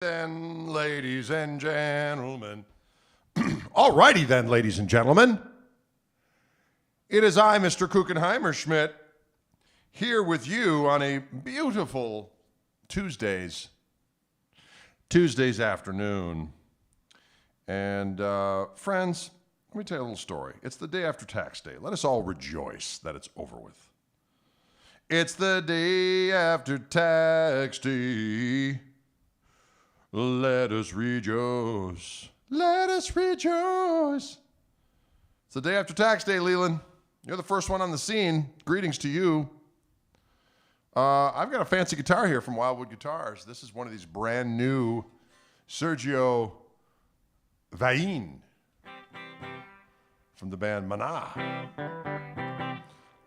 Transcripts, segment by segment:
Then, ladies and gentlemen. Alrighty then, ladies and gentlemen. It is I, Mr. Kuchenheimer Schmidt, here with you on a beautiful Tuesday's afternoon. And friends, let me tell you a little story. It's the day after tax day. Let us all rejoice that it's over with. It's the day after tax day. Let us rejoice. Let us rejoice. It's the day after tax day, Leland. You're the first one on the scene. Greetings to you. I've got a fancy guitar here from Wildwood Guitars. This is one of these brand new Sergio Vain from the band Mana.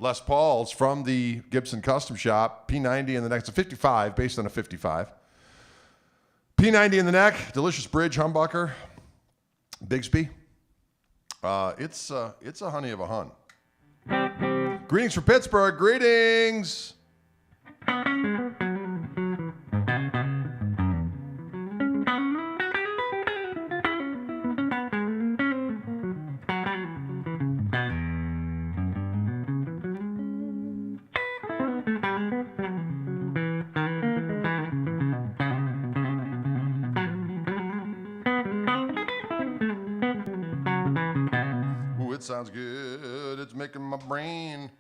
Les Pauls from the Gibson Custom Shop. P90 in the neck. It's a 55, based on a 55. P90 in the neck, delicious bridge humbucker, Bigsby. It's a honey of a hun. Greetings from Pittsburgh. Greetings. Sounds good. It's making my brain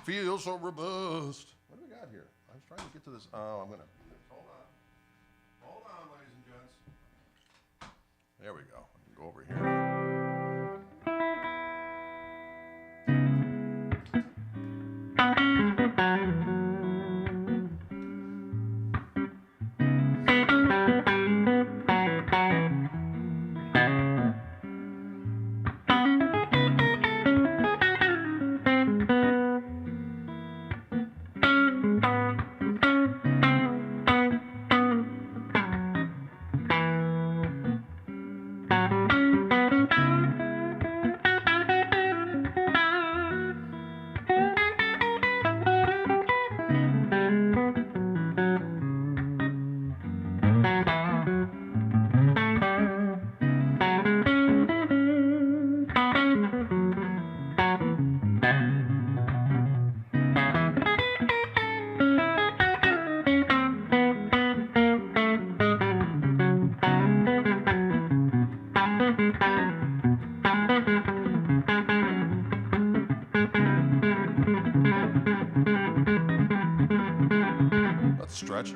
feel so robust. What do we got here? I was trying to get to this. Oh, I'm going to. Hold on, ladies and gents. There we go. I can go over here. Stretch.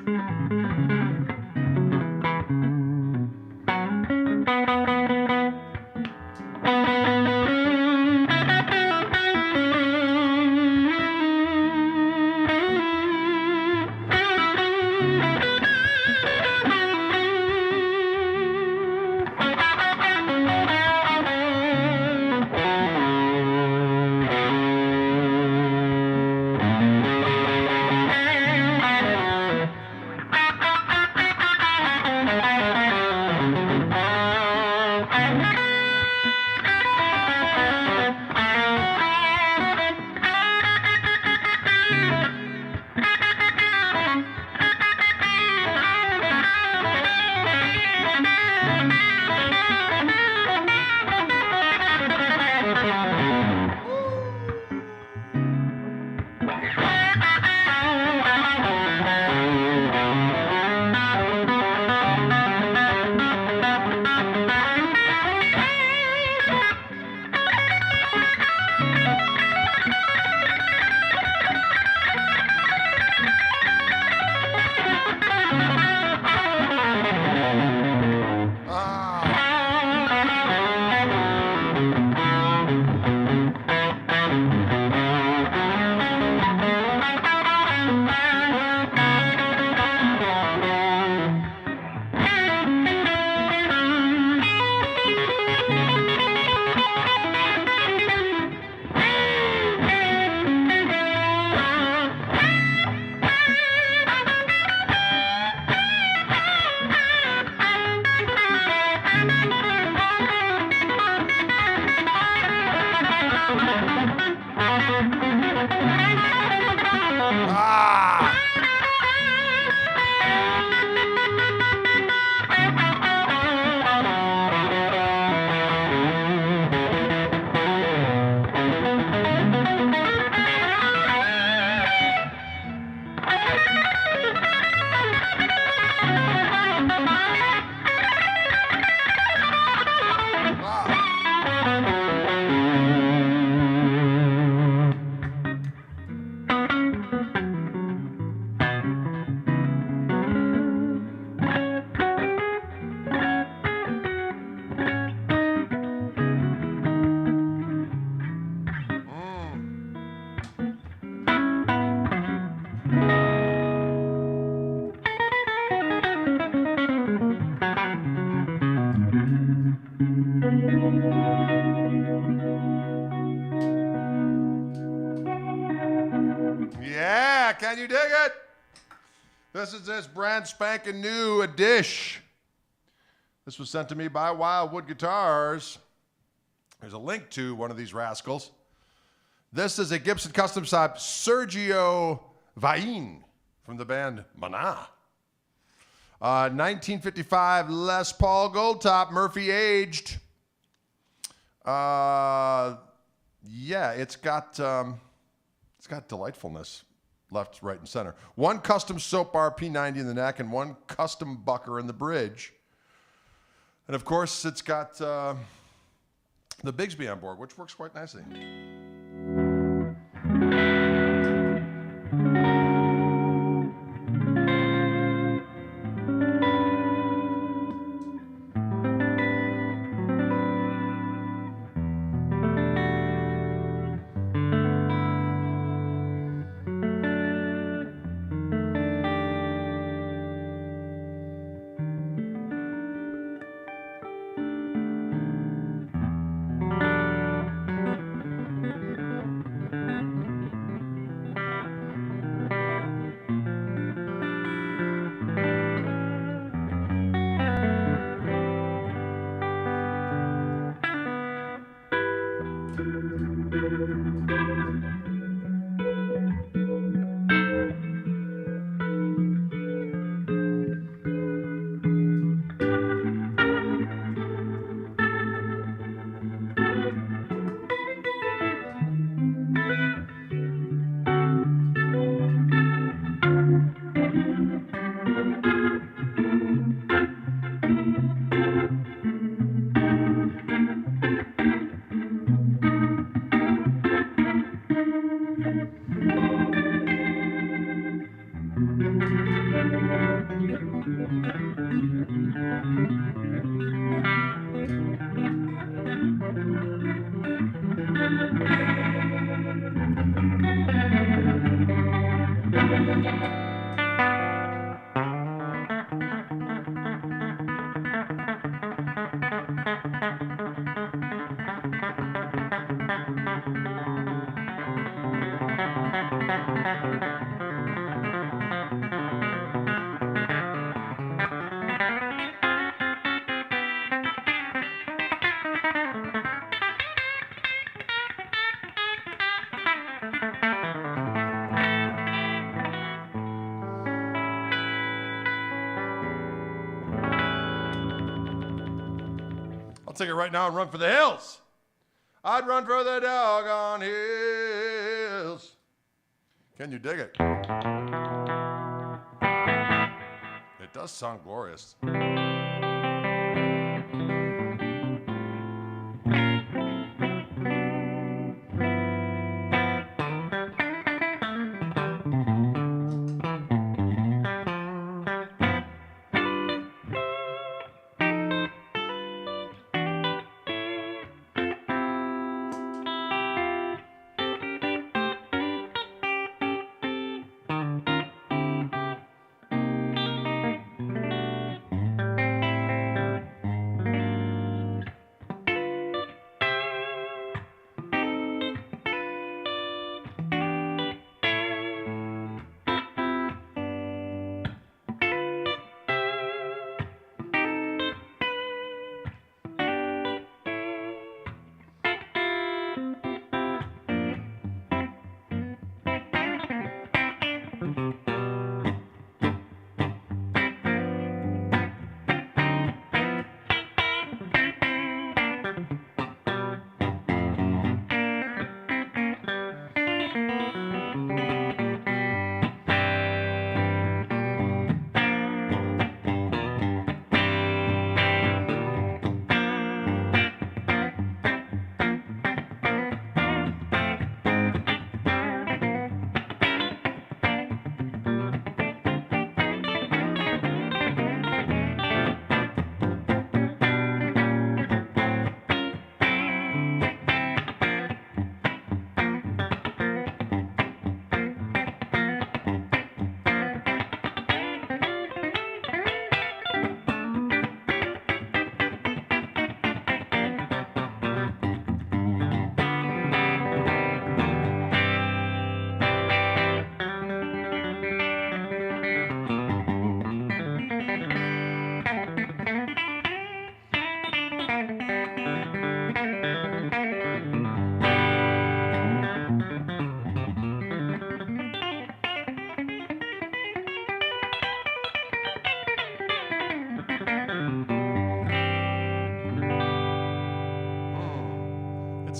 This is this brand spanking new, a dish. This was sent to me by Wildwood Guitars. There's a link to one of these rascals. This is a Gibson custom shop, Sergio Vain from the band Mana. 1955 Les Paul Gold Top, Murphy aged. Yeah, it's got delightfulness left, right, and center. One custom soap bar P90 in the neck and one custom bucker in the bridge. And of course, it's got the Bigsby on board, which works quite nicely. I'll take it right now and run for the hills. I'd run for the doggone hills. Can you dig it? It does sound glorious.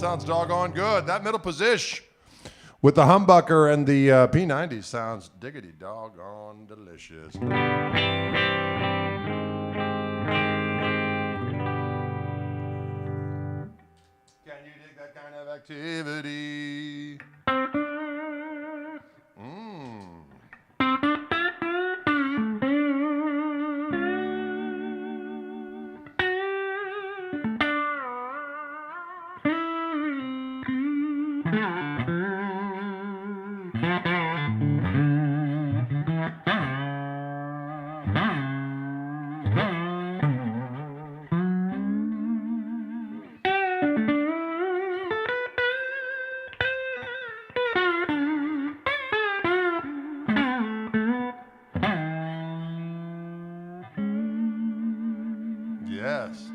sounds doggone good. That middle position with the humbucker and the P90 sounds diggity doggone delicious. Can you dig that kind of activity? Yes.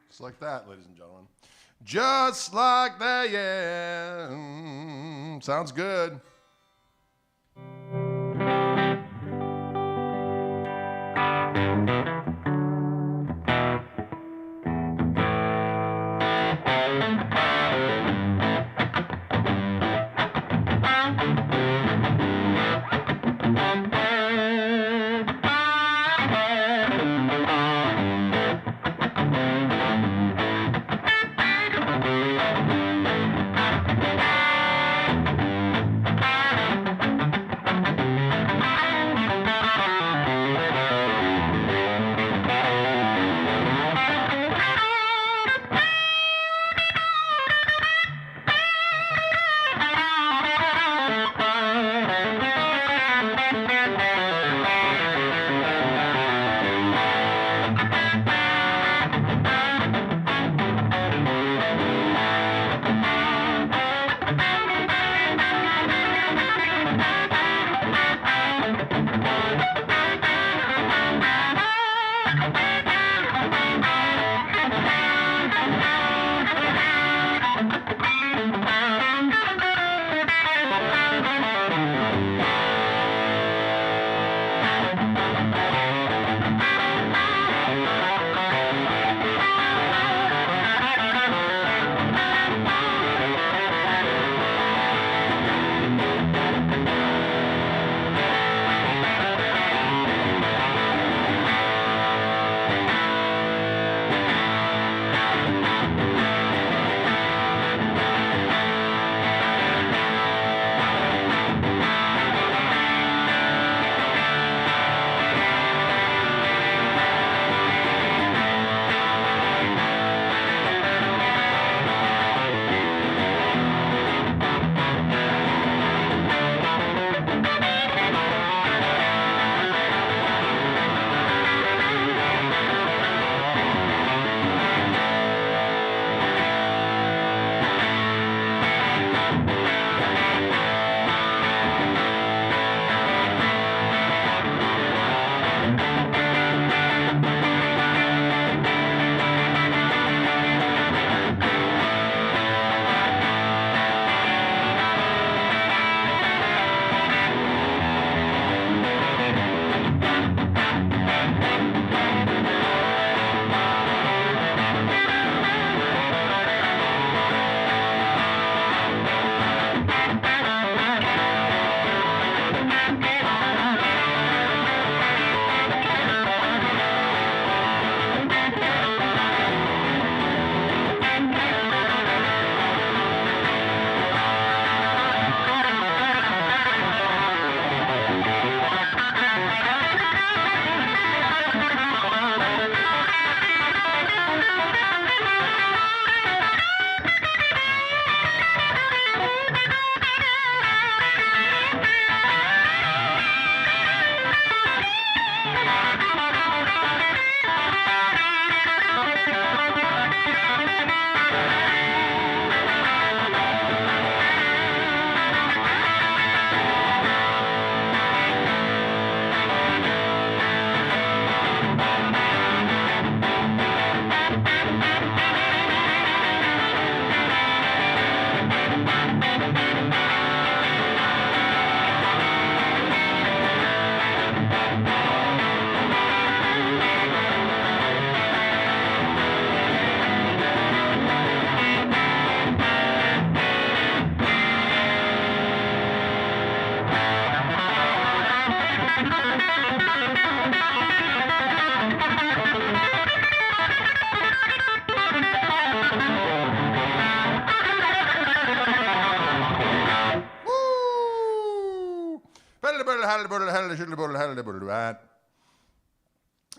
Just like that, ladies and gentlemen. Just like that, yeah. Sounds good.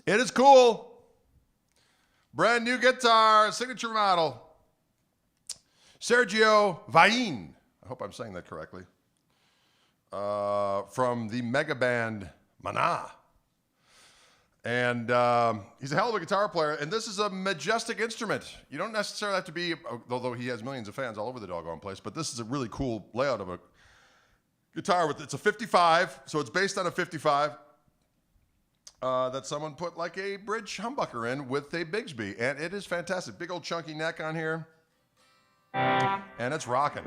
It is cool. Brand new guitar, signature model. Sergio Vain. I hope I'm saying that correctly. From the mega band Maná. And he's a hell of a guitar player. And this is a majestic instrument. You don't necessarily have to be, although he has millions of fans all over the doggone place, but this is a really cool layout of a guitar. It's a 55, so it's based on a 55 that someone put like a bridge humbucker in with a Bigsby. And it is fantastic. Big old chunky neck on here. And it's rocking.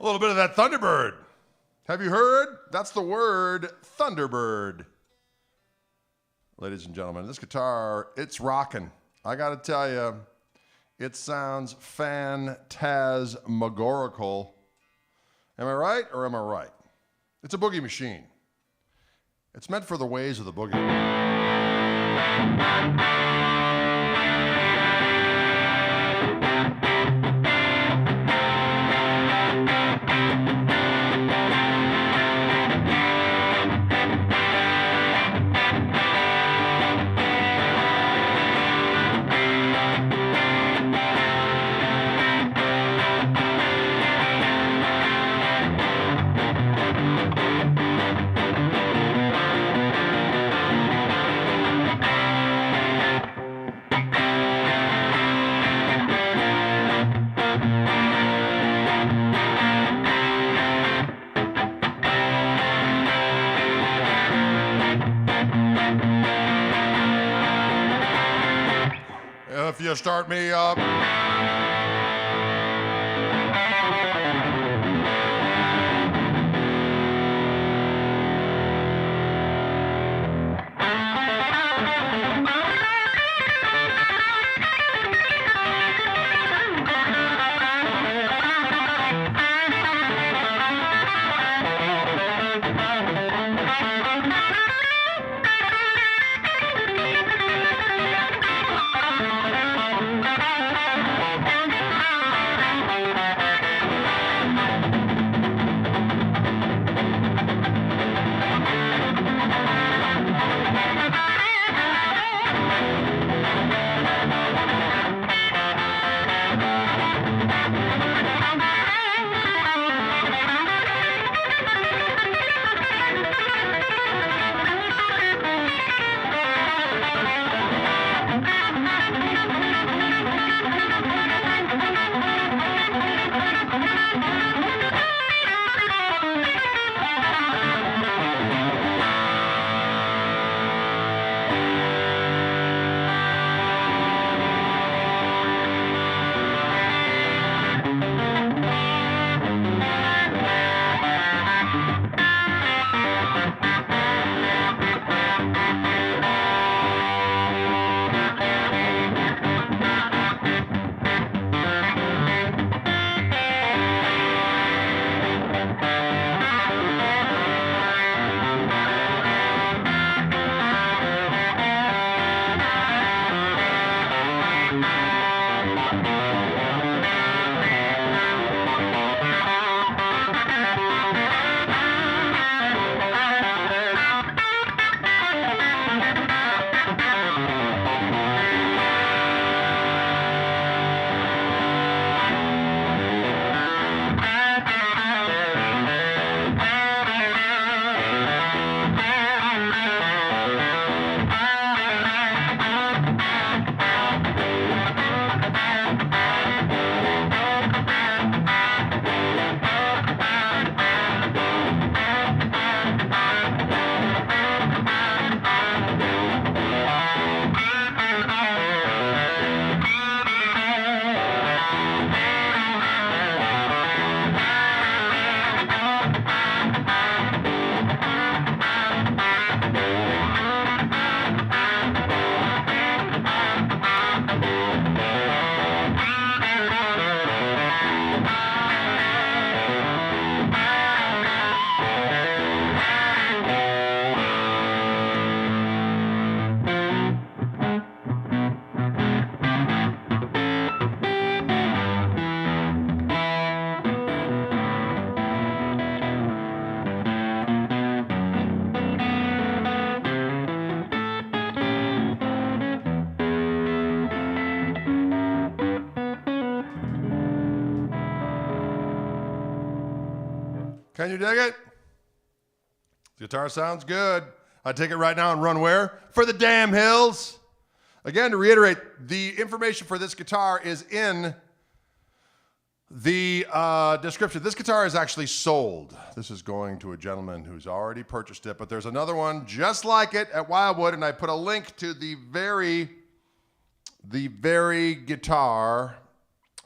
A little bit of that Thunderbird. Have you heard? That's the word, Thunderbird. Ladies and gentlemen, this guitar, it's rocking. I got to tell you, it sounds phantasmagorical. Am I right or am I right? It's a boogie machine. It's meant for the ways of the boogie. If you start me up. Can you dig it? The guitar sounds good. I take it right now and run where? For the damn hills. Again, to reiterate, the information for this guitar is in the description. This guitar is actually sold. This is going to a gentleman who's already purchased it, but there's another one just like it at Wildwood, and I put a link to the very guitar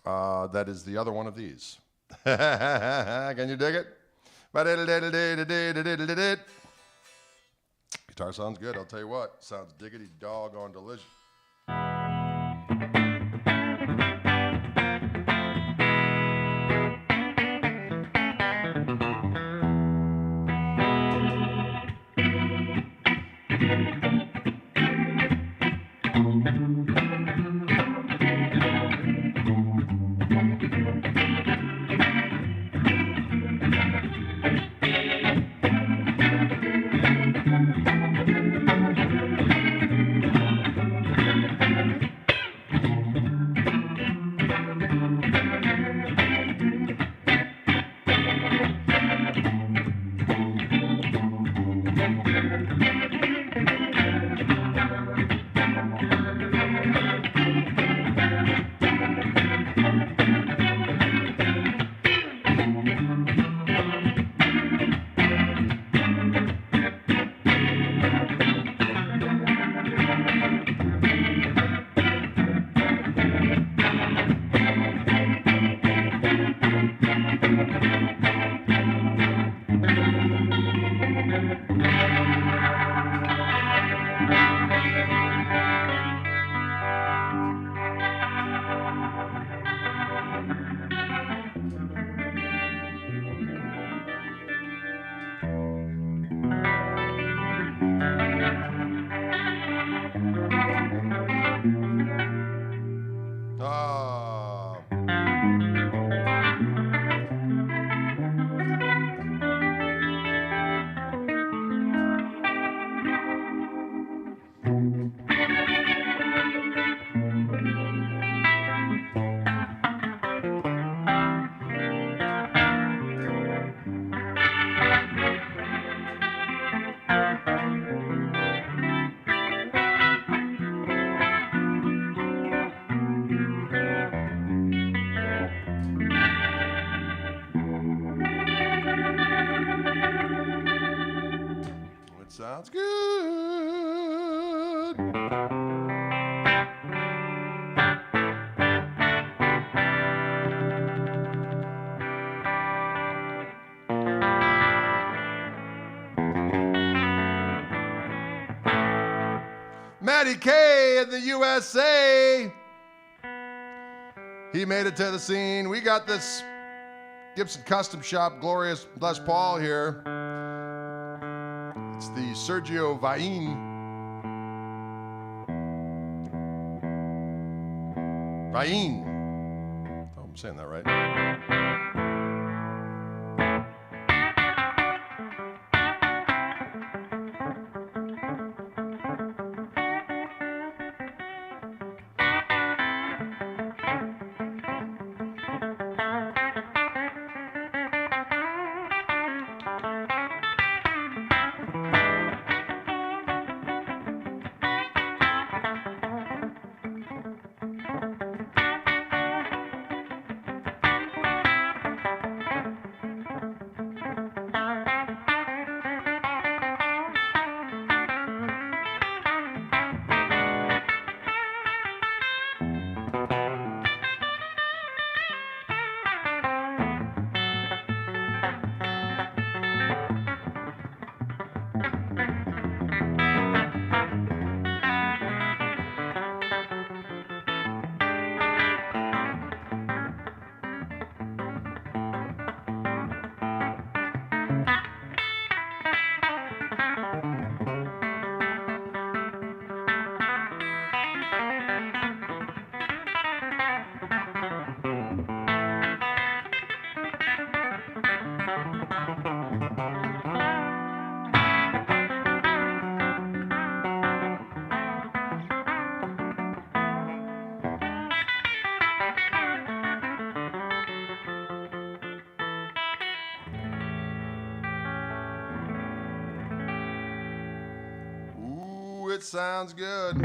that is the other one of these. Can you dig it? Guitar sounds good, I'll tell you what. Sounds diggity doggone delicious. Sounds good. Matty K in the USA. He made it to the scene. We got this Gibson Custom Shop Glorious Les Paul here. It's the Sergio Vain. Rain. Oh, I'm saying that right. Ooh, it sounds good.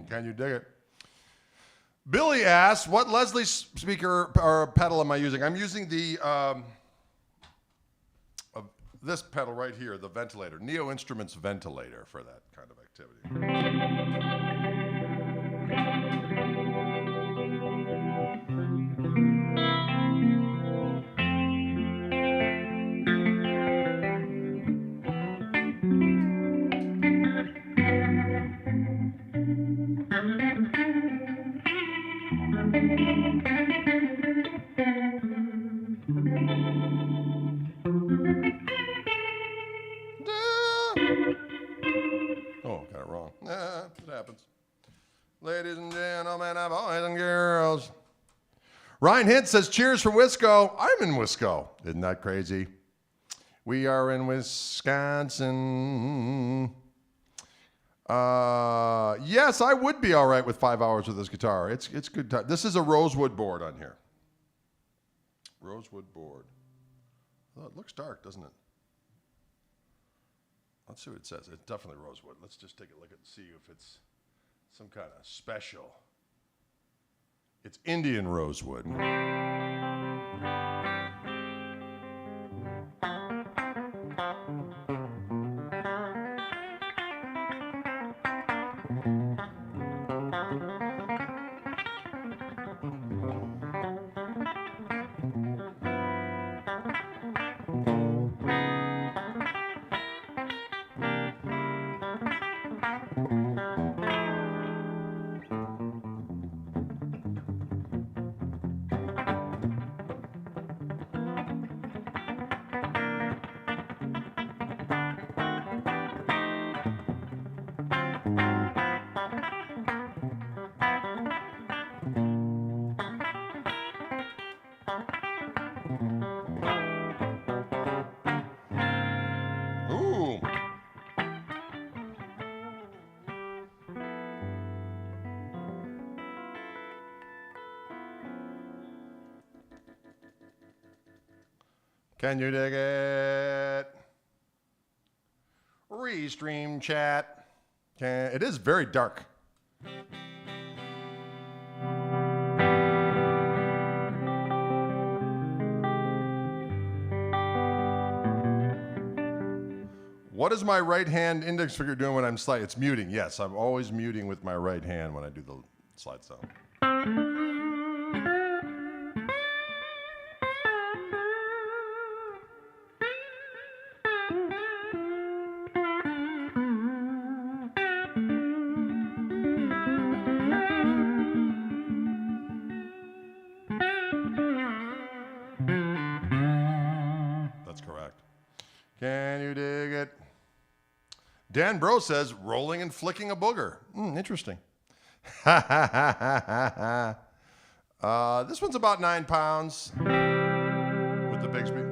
Can you dig it? Billy asks, what Leslie speaker or pedal am I using? I'm using the this pedal right here, the ventilator, Neo Instruments ventilator for that kind of activity. Oh, got it wrong. It happens. Ladies and gentlemen, boys and girls. Ryan Hint says, cheers for Wisco. I'm in Wisco. Isn't that crazy? We are in Wisconsin. Yes, I would be all right with 5 hours with this guitar. It's good time. This is a rosewood board on here. Rosewood board. Oh, it looks dark, doesn't it? Let's see what it says. It's definitely rosewood. Let's just take a look and see if it's some kind of special. It's Indian rosewood. Can you dig it? Restream chat. It is very dark. What is my right hand index finger doing when I'm sliding? It's muting. Yes, I'm always muting with my right hand when I do the slide sound. That's correct. Can you dig it? Dan Bro says, rolling and flicking a booger. Interesting. This one's about 9 pounds with the Bigsby.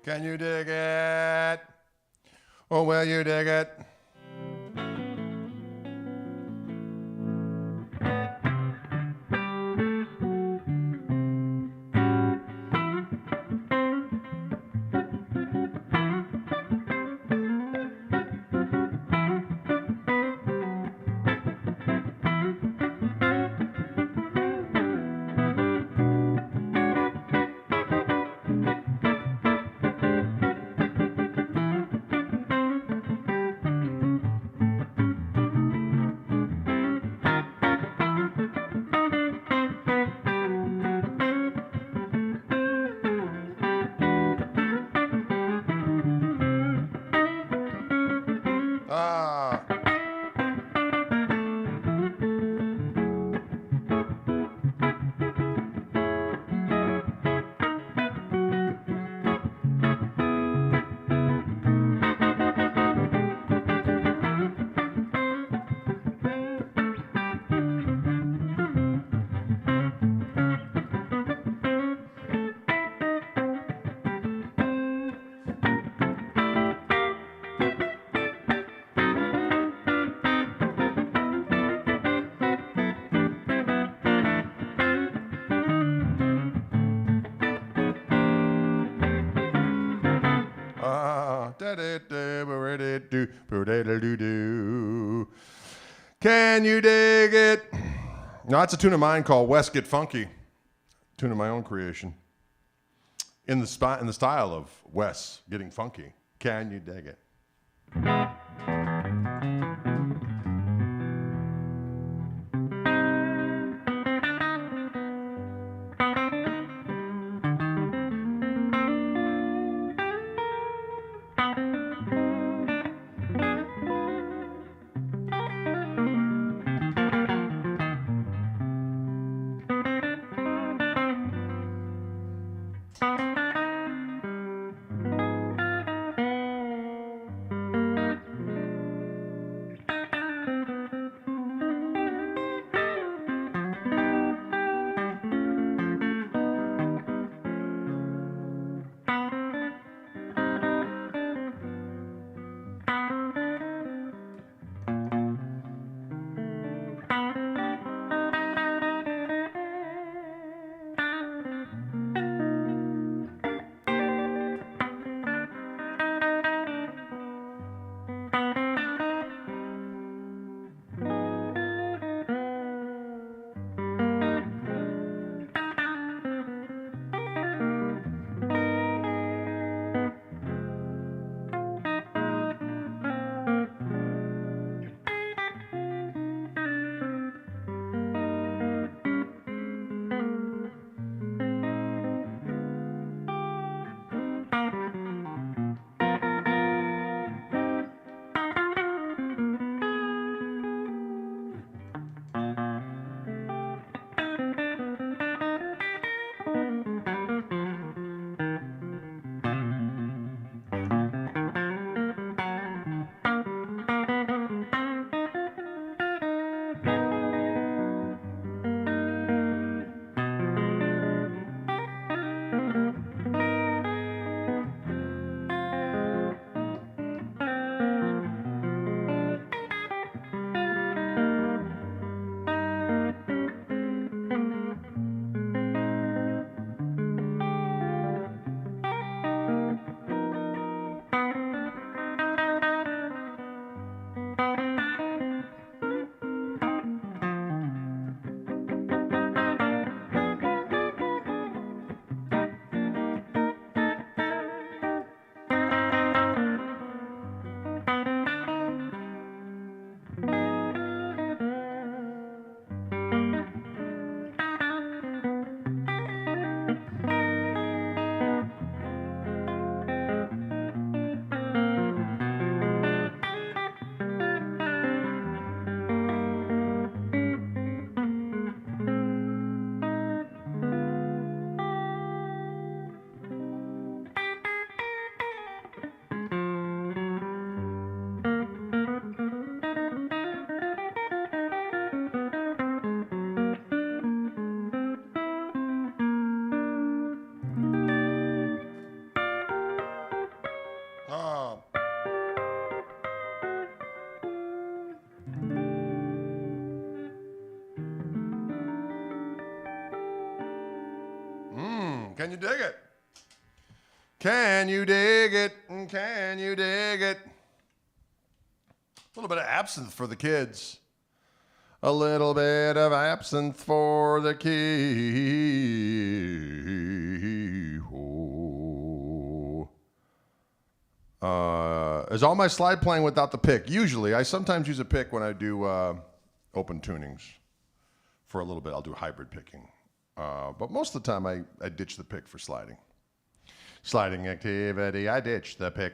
Can you dig it? Oh, will you dig it? Can you dig it? Now, that's a tune of mine called West Get Funky. Tune of my own creation. In the style of Wes getting funky. Can you dig it? Can you dig it? Can you dig it? Can you dig it? A little bit of absinthe for the kids. A little bit of absinthe for the kids. Is all my slide playing without the pick? Usually. I sometimes use a pick when I do open tunings. For a little bit, I'll do hybrid picking. But most of the time, I ditch the pick for sliding. Sliding activity, I ditch the pick.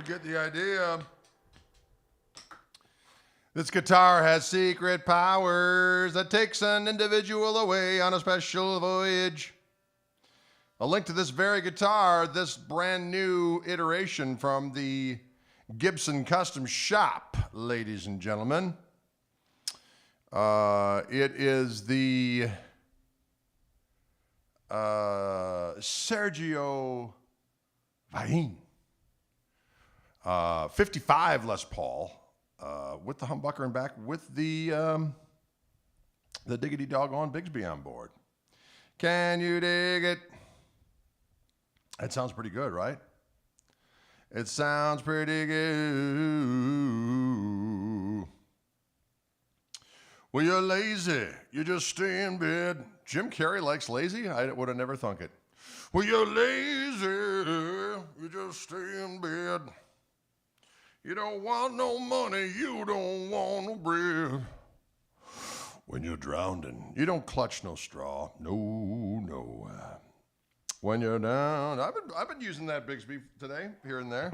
get the idea. This guitar has secret powers that takes an individual away on a special voyage. A link to this very guitar, this brand new iteration from the Gibson Custom Shop, ladies and gentlemen. It is the Sergio Vallín 55 Les Paul with the humbucker and back with the diggity doggone Bigsby on board. Can you dig it? That sounds pretty good, right? It sounds pretty good. Well, you're lazy. You just stay in bed. Jim Carrey likes lazy? I would have never thunk it. Well, you're lazy. You just stay in bed. You don't want no money. You don't want no bread. When you're drowning, you don't clutch no straw. No. When you're down. I've been using that Bigsby today, here and there.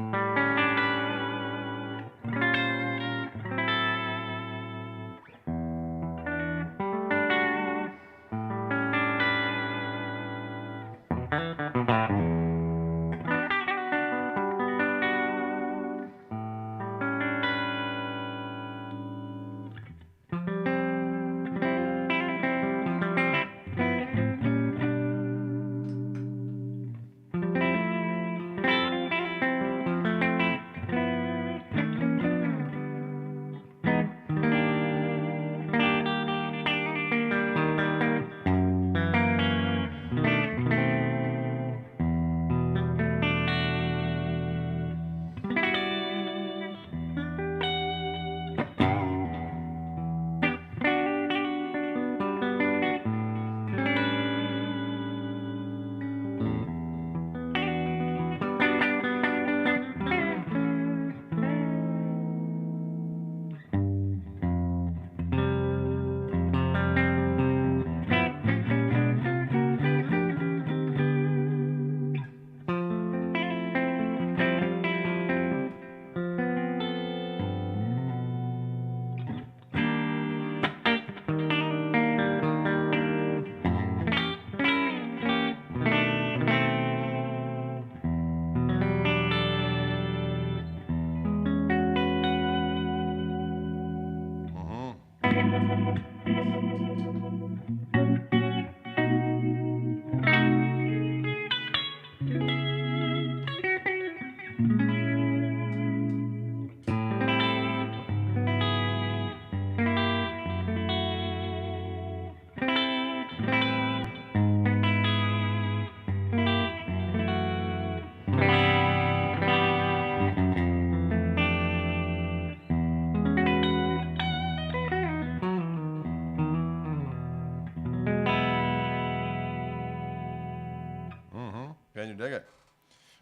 Can you dig it?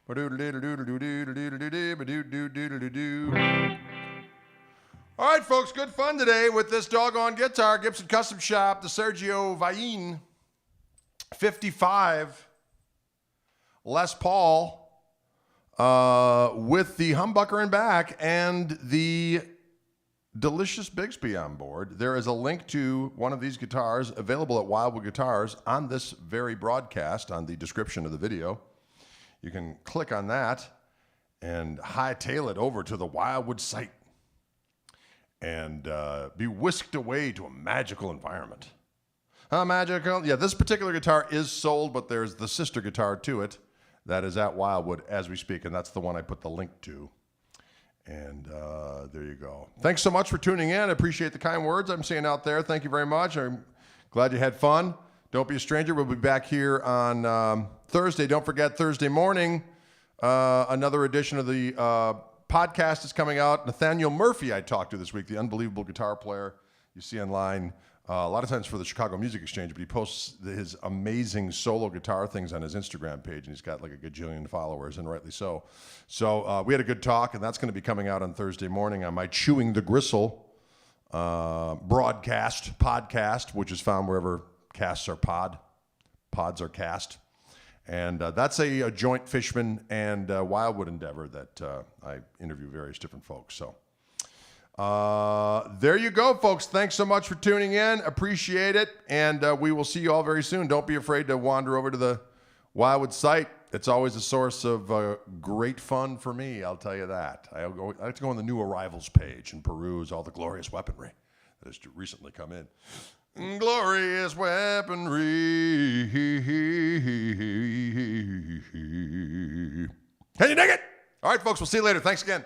All right, folks, good fun today with this doggone guitar, Gibson Custom Shop, the Sergio Vallín 55 Les Paul with the humbucker and back and the delicious Bigsby on board. There is a link to one of these guitars available at Wildwood Guitars on this very broadcast, on the description of the video. You can click on that and hightail it over to the Wildwood site and be whisked away to a magical environment. Magical. Yeah, this particular guitar is sold, but there's the sister guitar to it that is at Wildwood as we speak, and that's the one I put the link to. And there you go. Thanks so much for tuning in. I appreciate the kind words I'm seeing out there. Thank you very much. I'm glad you had fun. Don't be a stranger. We'll be back here on Thursday. Don't forget, Thursday morning, another edition of the podcast is coming out. Nathaniel Murphy I talked to this week, the unbelievable guitar player you see online. A lot of times for the Chicago Music Exchange, but he posts his amazing solo guitar things on his Instagram page, and he's got like a gajillion followers, and rightly so. So we had a good talk, and that's going to be coming out on Thursday morning on my Chewing the Gristle podcast, which is found wherever casts are pods are cast. And that's a joint Fishman and Wildwood endeavor that I interview various different folks. So there you go, folks. Thanks so much for tuning in. Appreciate it. And we will see you all very soon. Don't be afraid to wander over to the Wildwood site. It's always a source of great fun for me, I tell you that. I like to go on the new arrivals page and peruse all the glorious weaponry that has recently come in. Glorious weaponry. Can you dig it? All right, folks, we'll see you later. Thanks again.